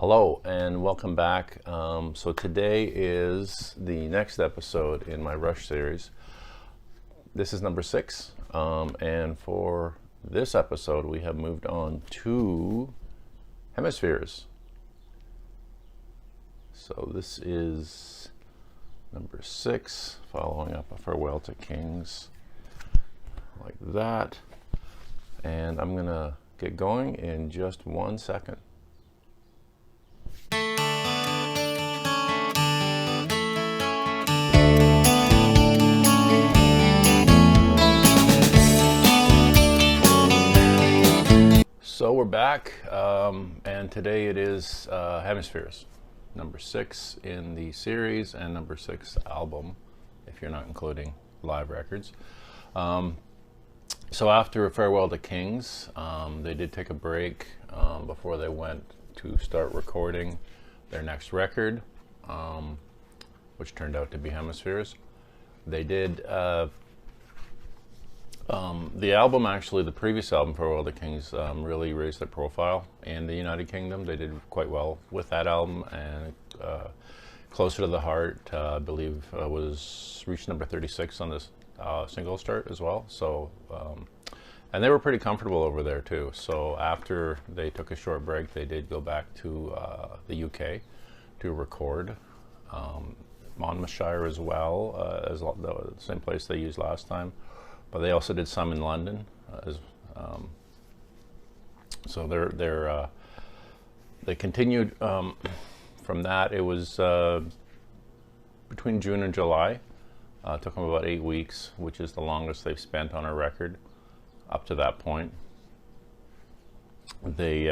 Hello and welcome back. So today is the next episode in my Rush series. This is number 6, and for this episode we have moved on to Hemispheres. So this is number 6, following up a Farewell to Kings, like that. And I'm gonna get going in just 1 second. So we're back, and today it is Hemispheres, number 6 in the series and number 6 album, if you're not including live records. So after Farewell to Kings, they did take a break before they went to start recording their next record, which turned out to be Hemispheres. They did the album, actually, the previous album, Farewell to Kings, really raised their profile in the United Kingdom. They did quite well with that album, and Closer to the Heart, I believe, was reached number 36 on this singles chart as well. So, and they were pretty comfortable over there too. So after they took a short break, they did go back to the UK to record. Monmouthshire as well, as the same place they used last time. But they also did some in London, so they continued from that. It was between June and July. It took them about 8 weeks, which is the longest they've spent on a record up to that point. They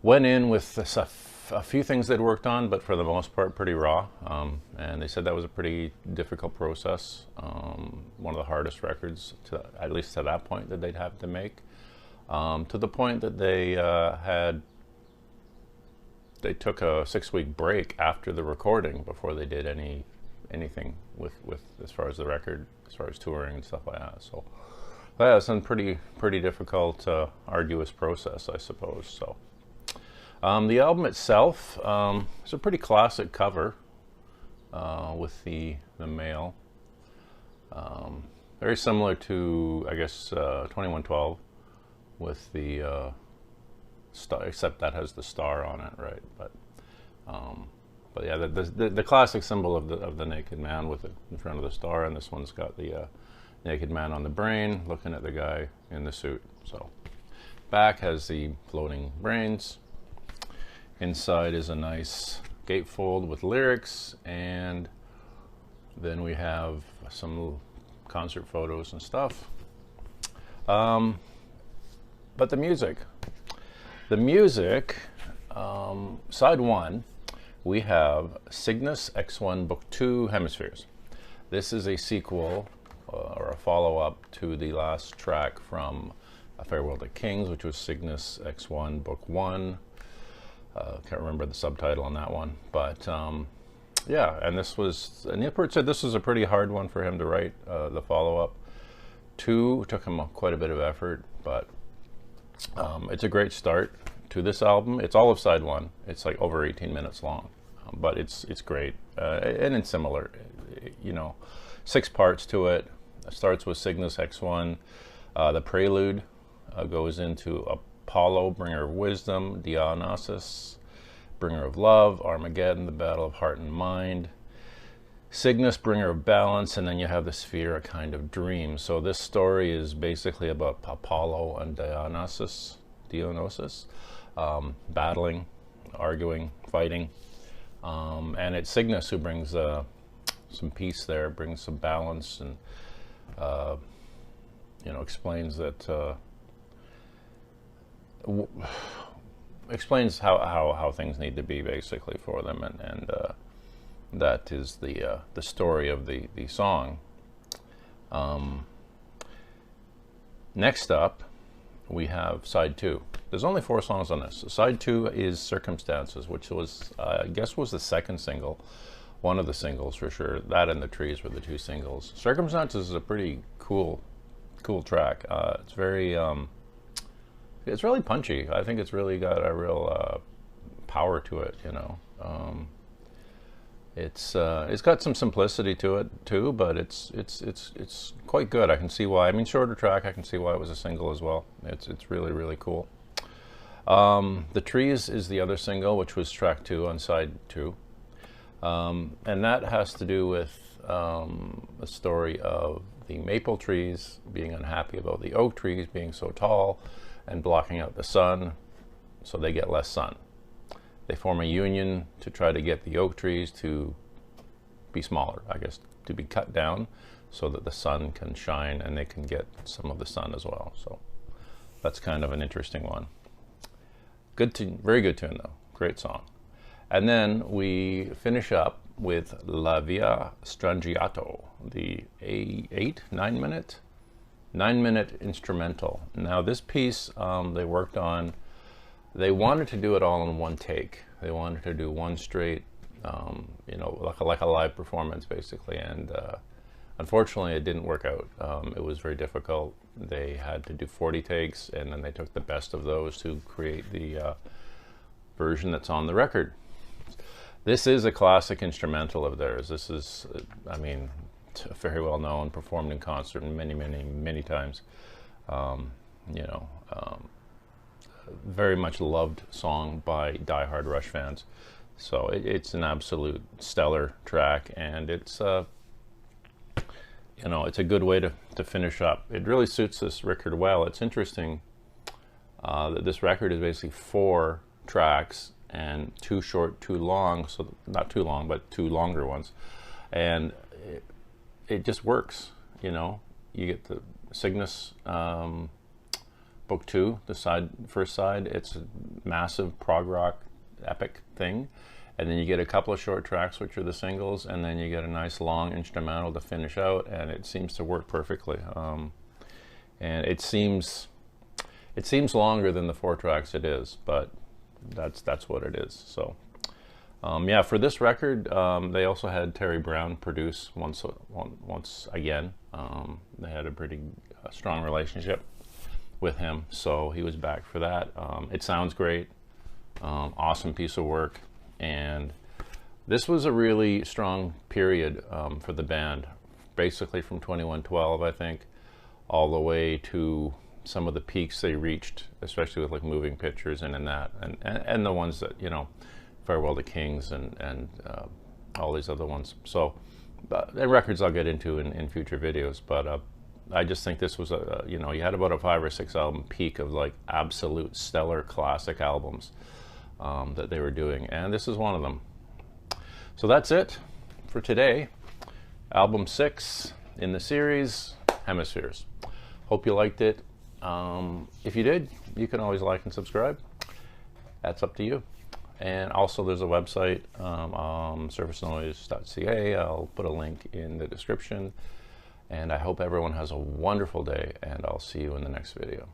went in with a few things they'd worked on, but for the most part pretty raw, and they said that was a pretty difficult process, one of the hardest records, at least to that point, that they'd have to make, to the point that they took a 6-week break after the recording before they did anything with as far as the record, as far as touring and stuff like that. So that was a pretty difficult, arduous process, I suppose. So the album itself is a pretty classic cover with the male, very similar to, I guess, 2112 with the star, except that has the star on it, right? But yeah, the classic symbol of the naked man with it in front of the star, and this one's got the naked man on the brain looking at the guy in the suit. So back has the floating brains. Inside is a nice gatefold with lyrics, and then we have some concert photos and stuff. But the music, side 1, we have Cygnus X1 Book 2 Hemispheres. This is a sequel or a follow-up to the last track from A Farewell to Kings, which was Cygnus X1 Book 1. Can't remember the subtitle on that one, but yeah, and Newport said this was a pretty hard one for him to write. The follow-up 2 took him quite a bit of effort, but it's a great start to this album. It's all of side 1. It's like over 18 minutes long, but it's great, and it's similar, 6 parts to it. It starts with Cygnus X1. The prelude goes into Apollo, bringer of wisdom; Dionysus, bringer of love; Armageddon, the battle of heart and mind; Cygnus, bringer of balance; and then you have the sphere, a kind of dream. So this story is basically about Apollo and Dionysus, battling, arguing, fighting, and it's Cygnus who brings some peace there, brings some balance, and explains that. Explains how things need to be basically for them, and that is the story of the song. Next up, we have side 2. There's only 4 songs on this. Side 2 is Circumstances, which was I guess was the second single, one of the singles for sure. That and The Trees were the 2 singles. Circumstances is a pretty cool track. It's really punchy. I think it's really got a real power to it, you know. It's got some simplicity to it too, but it's quite good. I can see why. I mean, shorter track, I can see why it was a single as well. It's really, really cool. The Trees is the other single, which was track 2 on side 2. And that has to do with a story of the maple trees being unhappy about the oak trees being so tall and blocking out the sun, so they get less sun. They form a union to try to get the oak trees to be smaller, I guess, to be cut down so that the sun can shine and they can get some of the sun as well. So that's kind of an interesting one. Good tune, very good tune though, great song. And then we finish up with La Via Strangiato, the 9-minute instrumental. Now this piece they worked on, they wanted to do it all in one take. They wanted to do one straight, you know, like a live performance basically. And unfortunately it didn't work out. It was very difficult. They had to do 40 takes, and then they took the best of those to create the version that's on the record. This is a classic instrumental of theirs. This is, I mean, very well known, performed in concert many times. You know, very much loved song by die-hard Rush fans. So it's an absolute stellar track, and it's you know, it's a good way to finish up. It really suits this record well. It's interesting that this record is basically 4 tracks and 2 short, 2 long, so not too long, but 2 longer ones. And it just works, you know. You get the Cygnus Book 2, the first side. It's a massive prog rock epic thing. And then you get a couple of short tracks, which are the singles, and then you get a nice long instrumental to finish out, and it seems to work perfectly. And it seems longer than the 4 tracks it is, but that's what it is. So yeah, for this record, they also had Terry Brown produce once again. They had a pretty strong relationship with him, so he was back for that. It sounds great. Awesome piece of work. And this was a really strong period for the band, basically from 2112, I think, all the way to some of the peaks they reached, especially with like Moving Pictures and in that, and the ones that, you know, Farewell to Kings and all these other ones. So, and records I'll get into in future videos, but I just think this was a, you know, you had about a 5 or 6 album peak of like absolute stellar classic albums that they were doing, and this is one of them. So that's it for today. Album 6 in the series, Hemispheres. Hope you liked it. If you did, you can always like and subscribe. That's up to you. And also there's a website, surfacenoise.ca. I'll put a link in the description. And I hope everyone has a wonderful day, and I'll see you in the next video.